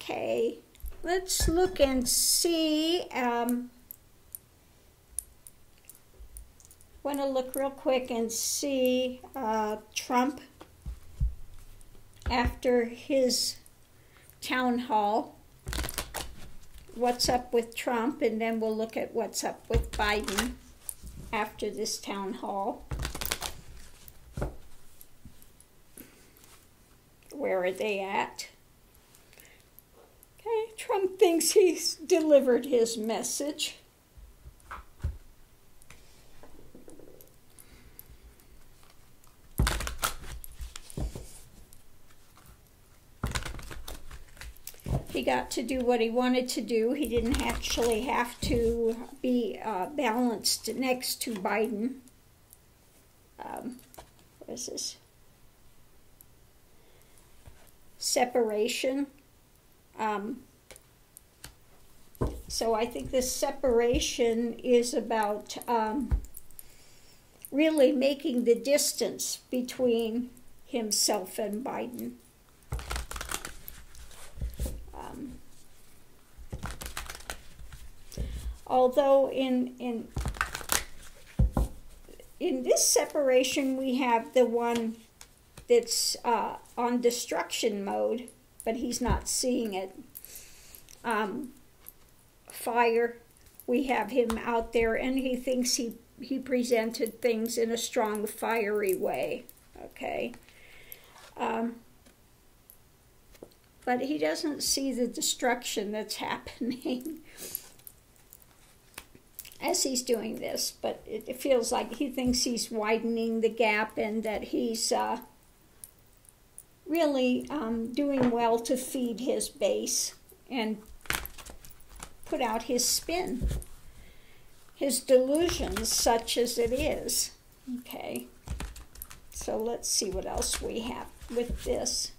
Okay, let's look and see. Want to look real quick and see Trump after his town hall. What's up with Trump, and then we'll look at what's up with Biden after this town hall. Where are they at? Okay, Trump thinks he's delivered his message. He got to do what he wanted to do. He didn't actually have to be balanced next to Biden. What is this? Separation. So I think this separation is about really making the distance between himself and Biden. Although in this separation we have the one that's on destruction mode, but he's not seeing it. Fire, we have him out there, and he thinks he presented things in a strong, fiery way. Okay. But he doesn't see the destruction that's happening as he's doing this. But it feels like he thinks he's widening the gap, and that he's really doing well to feed his base and put out his spin, his delusions, such as it is. Okay, so let's see what else we have with this.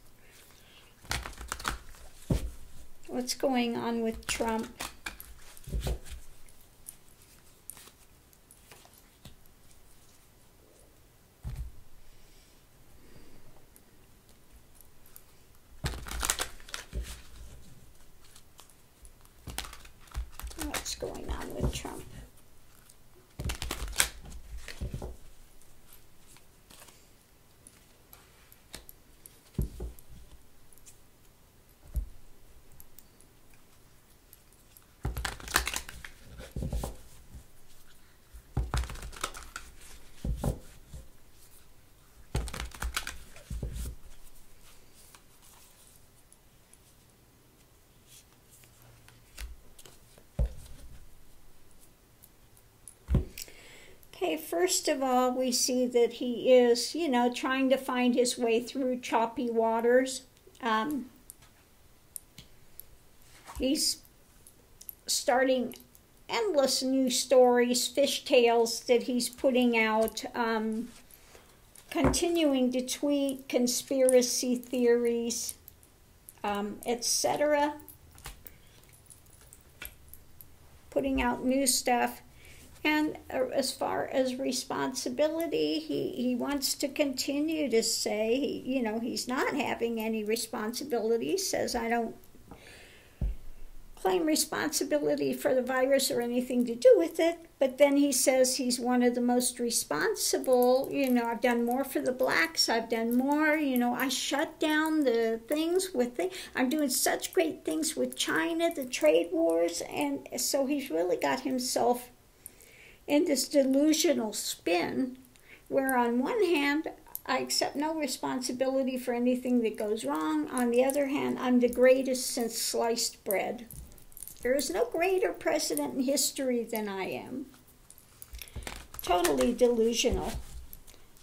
What's going on with Trump? What's going on with Trump? Okay, first of all, we see that he is, trying to find his way through choppy waters. He's starting endless new stories, fish tales that he's putting out, continuing to tweet conspiracy theories, etc. Putting out new stuff. And as far as responsibility, he wants to continue to say, he's not having any responsibility. He says, I don't claim responsibility for the virus or anything to do with it. But then he says he's one of the most responsible. I've done more for the blacks. I've done more. I shut down the things I'm doing such great things with China, the trade wars. And so he's really got himself in this delusional spin, where on one hand, I accept no responsibility for anything that goes wrong. On the other hand, I'm the greatest since sliced bread. There is no greater president in history than I am. Totally delusional.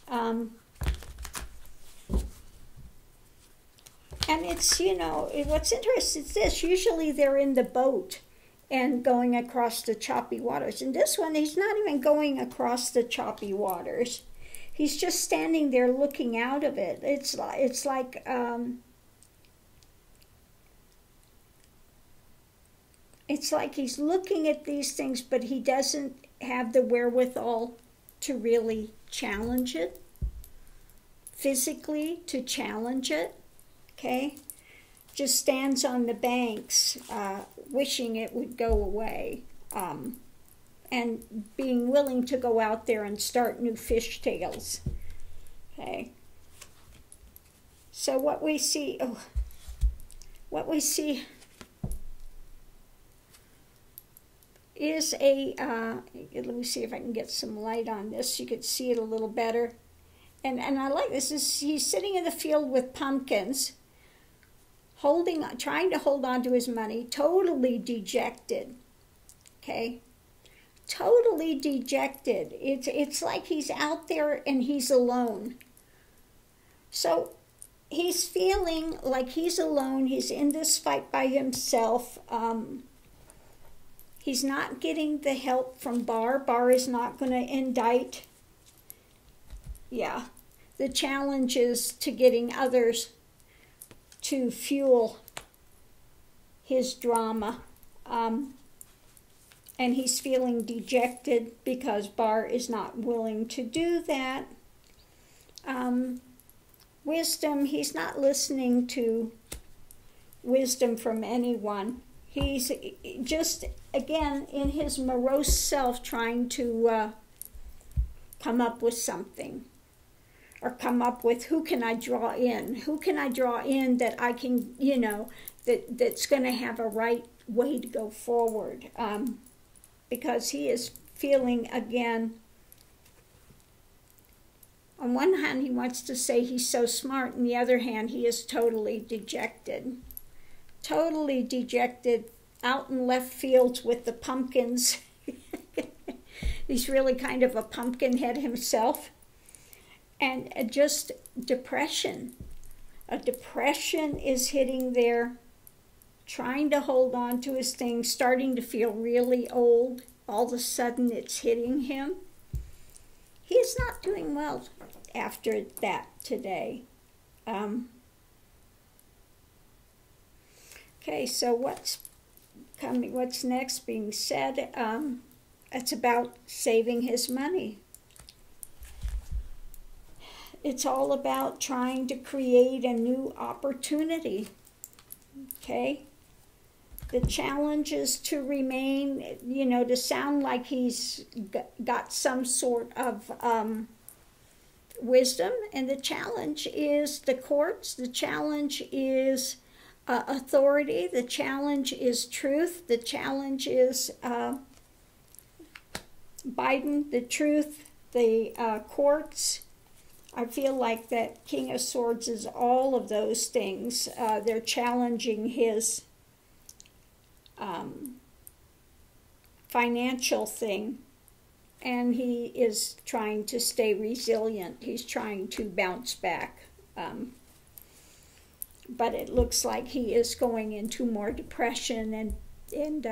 And it's, what's interesting is this. Usually they're in the boat and going across the choppy waters. And this one, he's not even going across the choppy waters. He's just standing there looking out of it. It's like he's looking at these things, but he doesn't have the wherewithal to really challenge it, physically to challenge it. Okay. just stands on the banks, wishing it would go away, and being willing to go out there and start new fishtails. Okay. So what we see is a, let me see if I can get some light on this so you could see it a little better. And I like this. He's sitting in the field with pumpkins, trying to hold on to his money, totally dejected. Okay? Totally dejected. It's like he's out there and he's alone. So he's feeling like he's alone. He's in this fight by himself. He's not getting the help from Bar. Bar is not going to indict. Yeah. The challenge is to getting others to fuel his drama. And he's feeling dejected because Bar is not willing to do that. Wisdom, he's not listening to wisdom from anyone. He's just, again, in his morose self trying to come up with something. Or come up with, who can I draw in? Who can I draw in that I can, that's going to have a right way to go forward? Because he is feeling, again, on one hand, he wants to say he's so smart. On the other hand, he is totally dejected. Totally dejected, out in left fields with the pumpkins. He's really kind of a pumpkin head himself. And just depression. A depression is hitting there, trying to hold on to his thing, starting to feel really old. All of a sudden it's hitting him. He is not doing well after that today. Okay, so what's next being said? It's about saving his money. It's all about trying to create a new opportunity. Okay? The challenge is to remain, to sound like he's got some sort of wisdom. And the challenge is the courts. The challenge is authority. The challenge is truth. The challenge is Biden, the truth, the courts. I feel like that King of Swords is all of those things. They're challenging his financial thing, and he is trying to stay resilient. He's trying to bounce back. But it looks like he is going into more depression, and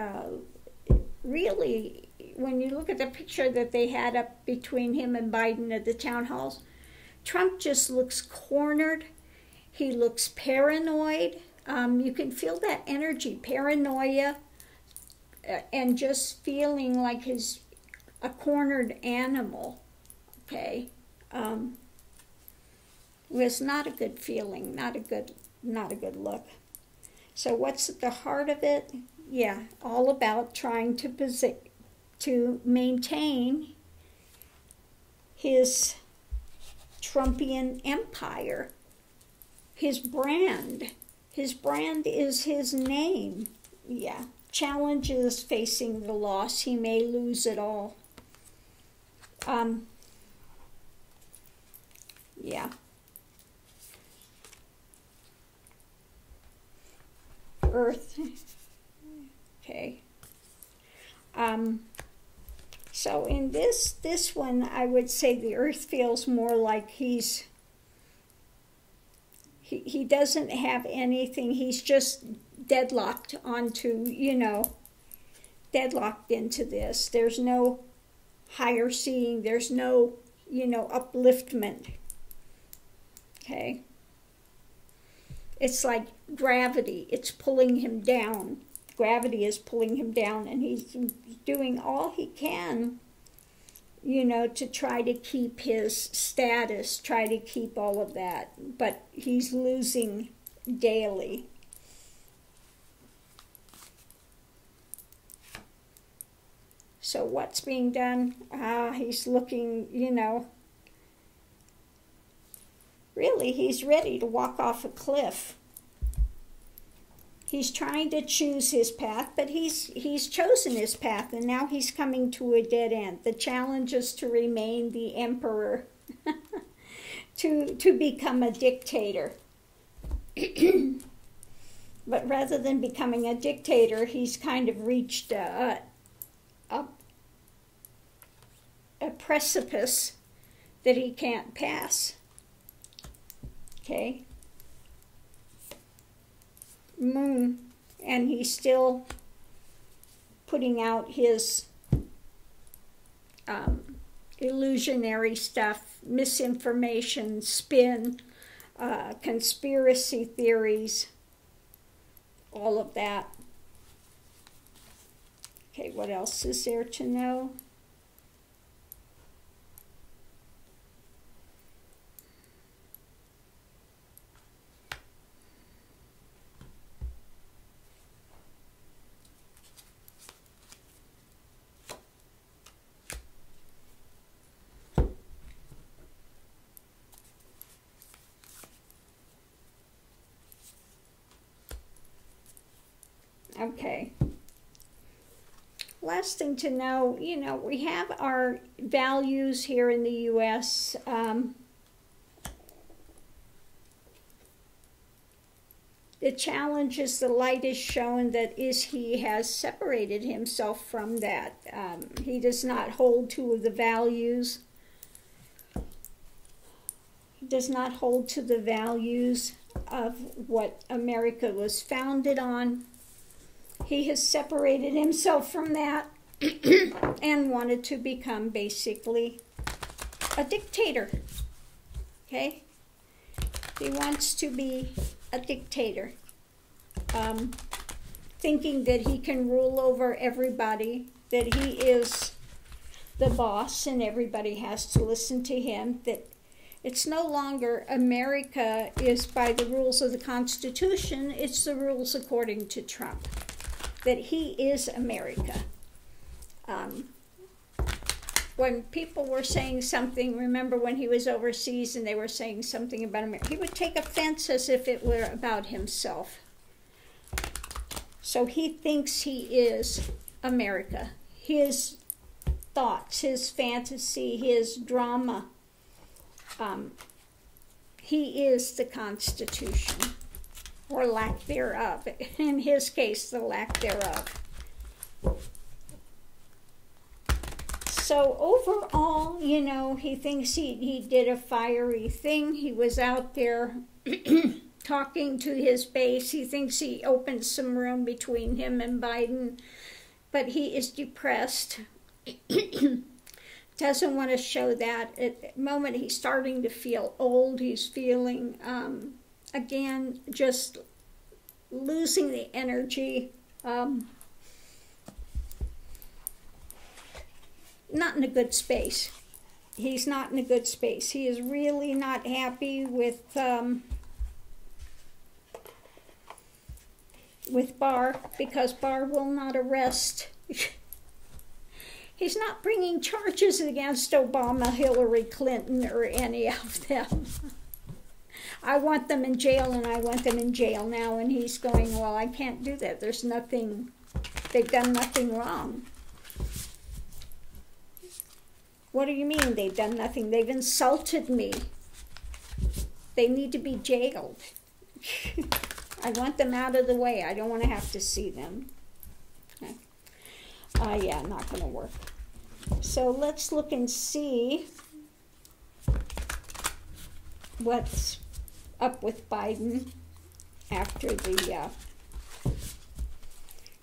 really, when you look at the picture that they had up between him and Biden at the town halls, Trump just looks cornered. He looks paranoid. You can feel that energy, paranoia, and just feeling like he's a cornered animal. Okay, it was not a good feeling, not a good look. So what's at the heart of it? Yeah, all about trying to maintain his Trumpian empire, his brand. His brand is his name. Yeah. Challenge is facing the loss. He may lose it all. Yeah. Earth. Okay. So in this one, I would say the Earth feels more like he doesn't have anything. He's just deadlocked onto, deadlocked into this. There's no higher seeing. There's no, upliftment. Okay. It's like gravity. It's pulling him down. Gravity is pulling him down, and he's doing all he can, to try to keep his status, try to keep all of that. But he's losing daily. So what's being done? He's looking, really, he's ready to walk off a cliff. He's trying to choose his path, but he's chosen his path, and now he's coming to a dead end. The challenge is to remain the emperor, to become a dictator. But rather than becoming a dictator, he's kind of reached a precipice that he can't pass. Okay? Moon, and he's still putting out his illusionary stuff, misinformation, spin, conspiracy theories, all of that. Okay, what else is there to know? Okay. Last thing to know, we have our values here in the U.S. The challenge is the light is shown that he has separated himself from that. He does not hold to the values. He does not hold to the values of what America was founded on. He has separated himself from that and wanted to become basically a dictator. Okay? He wants to be a dictator, thinking that he can rule over everybody, that he is the boss and everybody has to listen to him, that it's no longer America is by the rules of the Constitution, it's the rules according to Trump. That he is America. When people were saying something, remember when he was overseas and they were saying something about America, he would take offense as if it were about himself. So he thinks he is America. His thoughts, his fantasy, his drama, he is the Constitution. Or lack thereof. In his case, the lack thereof. So overall, he thinks he did a fiery thing. He was out there talking to his base. He thinks he opened some room between him and Biden. But he is depressed. Doesn't want to show that. At the moment, he's starting to feel old. He's feeling... again, just losing the energy, not in a good space. He's not in a good space. He is really not happy with Barr, because Barr will not arrest. He's not bringing charges against Obama, Hillary Clinton, or any of them. I want them in jail, and I want them in jail now. And he's going, well, I can't do that. There's nothing, they've done nothing wrong. What do you mean they've done nothing? They've insulted me. They need to be jailed. I want them out of the way. I don't want to have to see them. Yeah, not going to work. So let's look and see what's up with Biden after the,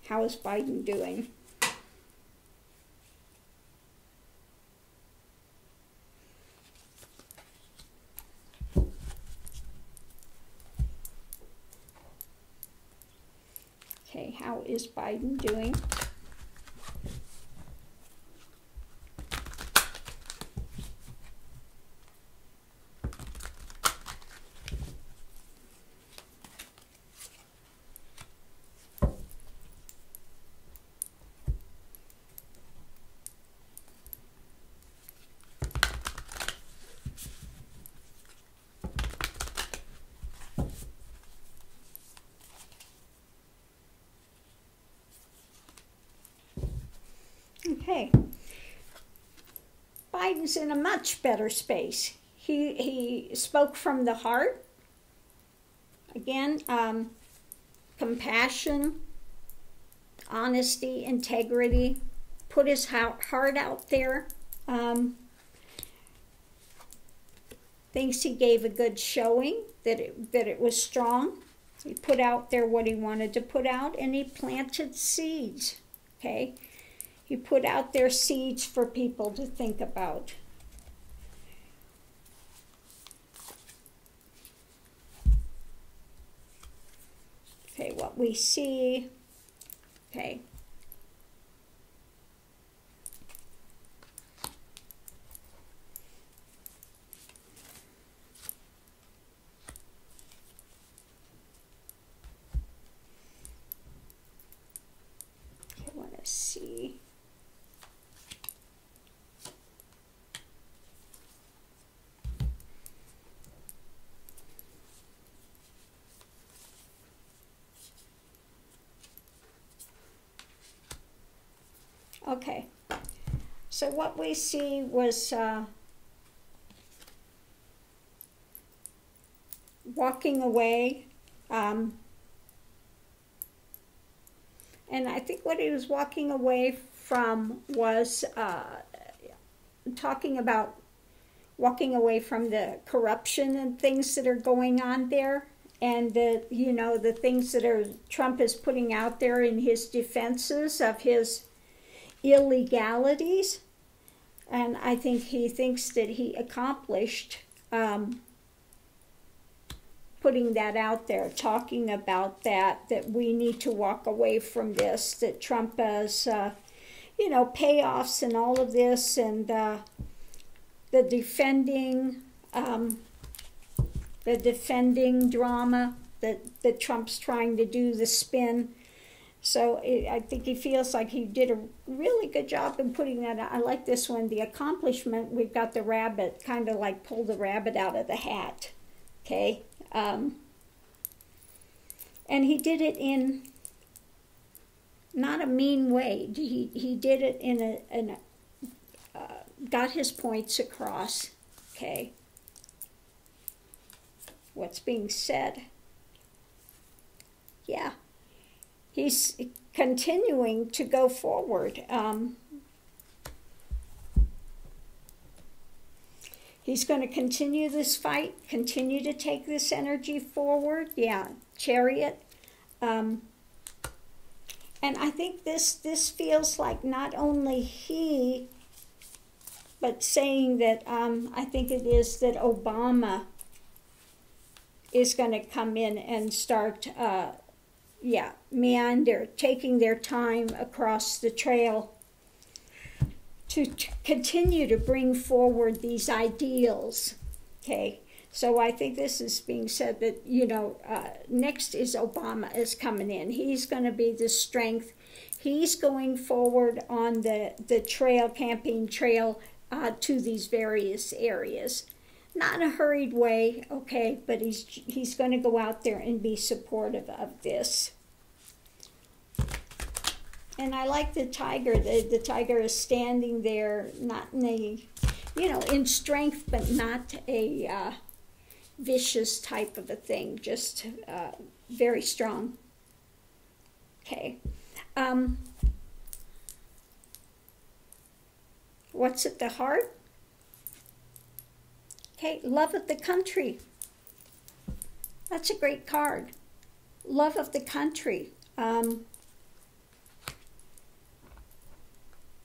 how is Biden doing? Okay, how is Biden doing? Biden's in a much better space. He spoke from the heart. Again, compassion, honesty, integrity, put his heart out there. Thinks he gave a good showing, that it was strong. He put out there what he wanted to put out, and he planted seeds, okay? He put out there seeds for people to think about. Okay, what we see, okay. I want to see. Okay, so what we see was walking away, and I think what he was walking away from was talking about walking away from the corruption and things that are going on there, and the things that Trump is putting out there in his defenses of his illegalities. And I think he thinks that he accomplished putting that out there, talking about that we need to walk away from this, that Trump has payoffs and all of this, and the defending drama that Trump's trying to do, the spin. So I think he feels like he did a really good job in putting that out. I like this one, the accomplishment. We've got the rabbit, kind of like pull the rabbit out of the hat, okay? And he did it in not a mean way. He did it in a got his points across, okay? What's being said. Yeah. He's continuing to go forward. He's going to continue this fight, continue to take this energy forward. Yeah, Chariot. And I think this feels like not only he, but saying that I think it is that Obama is going to come in and start meander, taking their time across the trail to continue to bring forward these ideals, okay? So I think this is being said that, next is Obama is coming in. He's going to be the strength. He's going forward on the trail, campaign trail, to these various areas. Not in a hurried way, okay, but he's going to go out there and be supportive of this. And I like the tiger. The tiger is standing there, not in a, in strength, but not a vicious type of a thing, just very strong. Okay. What's at the heart? Okay, love of the country. That's a great card. Love of the country.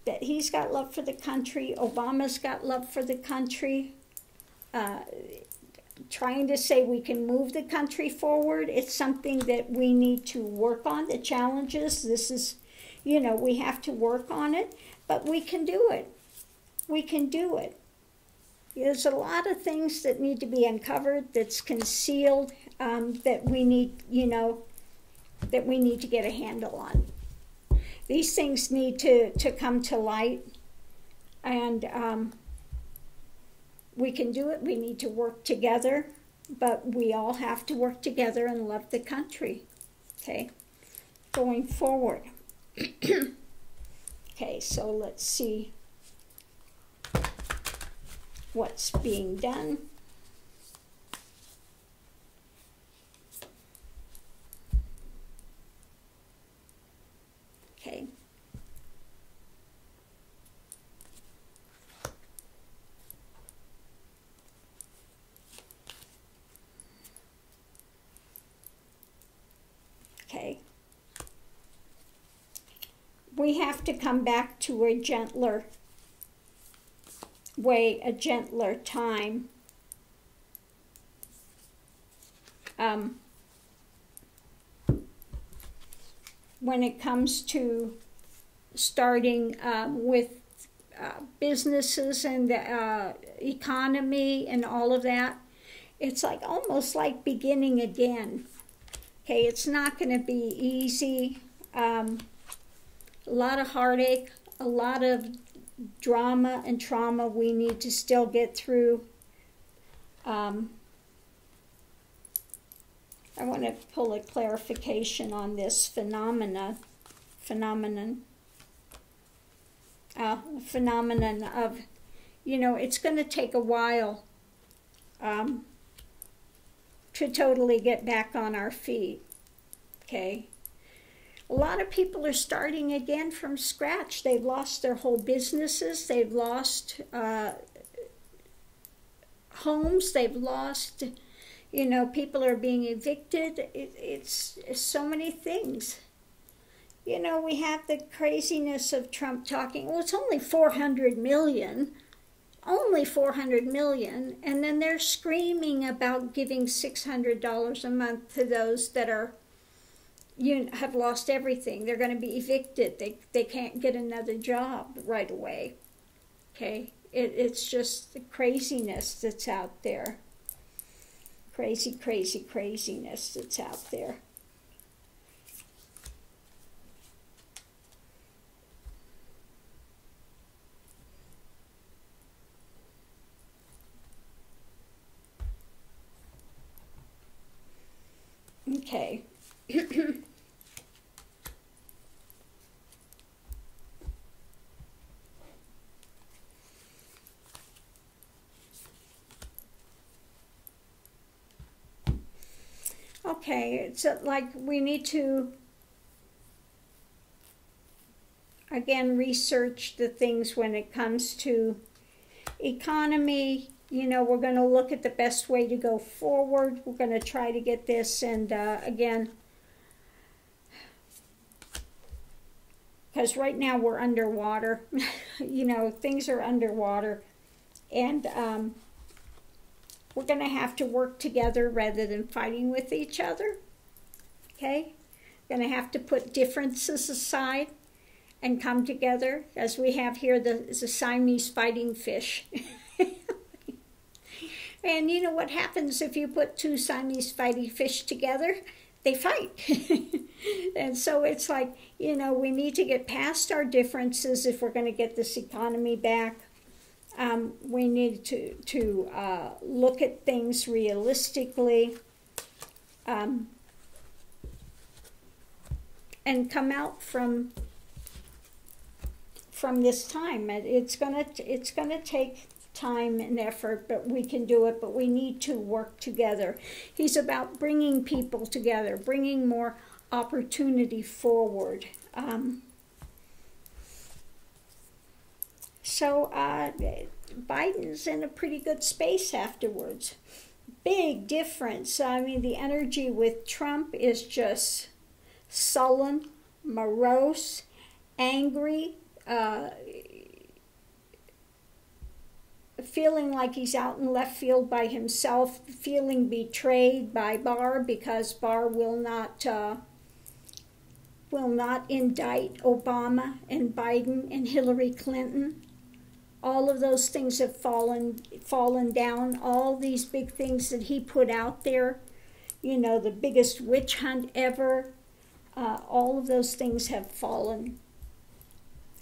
That he's got love for the country. Obama's got love for the country. Trying to say we can move the country forward. It's something that we need to work on. The challenges, this is, we have to work on it, but we can do it. We can do it. There's a lot of things that need to be uncovered, that's concealed, that we need, that we need to get a handle on. These things need to come to light, and we can do it. We need to work together, but we all have to work together and love the country, okay, going forward. Okay, so let's see. what's being done. Okay. Okay. We have to come back to a gentler way, a gentler time. When it comes to starting with businesses and the economy and all of that, it's like almost like beginning again. Okay, it's not going to be easy. A lot of heartache, a lot of drama and trauma we need to still get through. I want to pull a clarification on this phenomenon of, you know, it's going to take a while to totally get back on our feet, okay? A lot of people are starting again from scratch. They've lost their whole businesses. They've lost homes. They've lost, you know, people are being evicted. It's so many things. You know, we have the craziness of Trump talking, well, it's only 400 million. Only 400 million. And then they're screaming about giving $600 a month to those that are, you have lost everything. They're going to be evicted. They can't get another job right away. Okay? It's just the craziness that's out there. Crazy, crazy, craziness that's out there. Okay. Okay, it's like we need to, again, research the things when it comes to economy. You know, we're going to look at the best way to go forward. We're going to try to get this, and again, because right now we're underwater. You know, things are underwater, and we're going to have to work together rather than fighting with each other. Okay? Going to have to put differences aside and come together, as we have here the Siamese fighting fish. And you know what happens if you put two Siamese fighting fish together? They fight. And so it's like, you know, we need to get past our differences if we're going to get this economy back. We need to look at things realistically and come out from this time. It's gonna take time and effort, but we can do it. But we need to work together. He's about bringing people together, bringing more opportunity forward. So Biden's in a pretty good space afterwards. Big difference. I mean, the energy with Trump is just sullen, morose, angry, feeling like he's out in left field by himself, feeling betrayed by Barr because Barr will not indict Obama and Biden and Hillary Clinton. All of those things have fallen down. All these big things that he put out there, you know, the biggest witch hunt ever, all of those things have fallen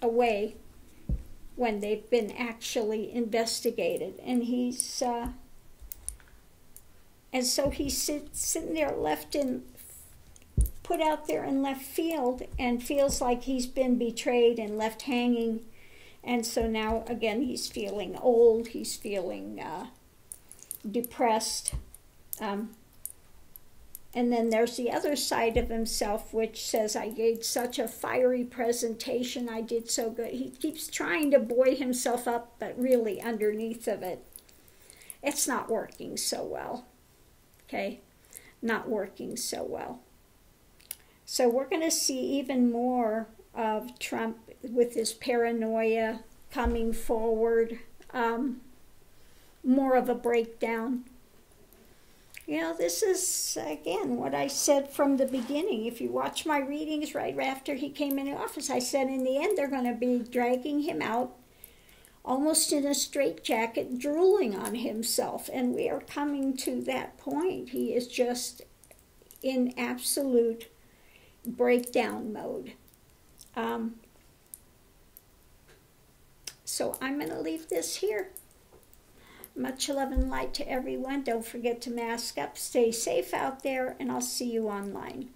away when they've been actually investigated. And he's, and so he's sitting there put out there in left field and feels like he's been betrayed and left hanging And so now, again, he's feeling old. He's feeling depressed. And then there's the other side of himself, which says, I gave such a fiery presentation. I did so good. He keeps trying to buoy himself up, but really underneath of it, it's not working so well. Okay? Not working so well. So we're going to see even more of Trump with his paranoia coming forward. More of a breakdown. You know, this is, again, what I said from the beginning. If you watch my readings right after he came into office, I said in the end they're going to be dragging him out almost in a straitjacket, drooling on himself. And we are coming to that point. He is just in absolute breakdown mode. So I'm going to leave this here. Much love and light to everyone. Don't forget to mask up. Stay safe out there, and I'll see you online.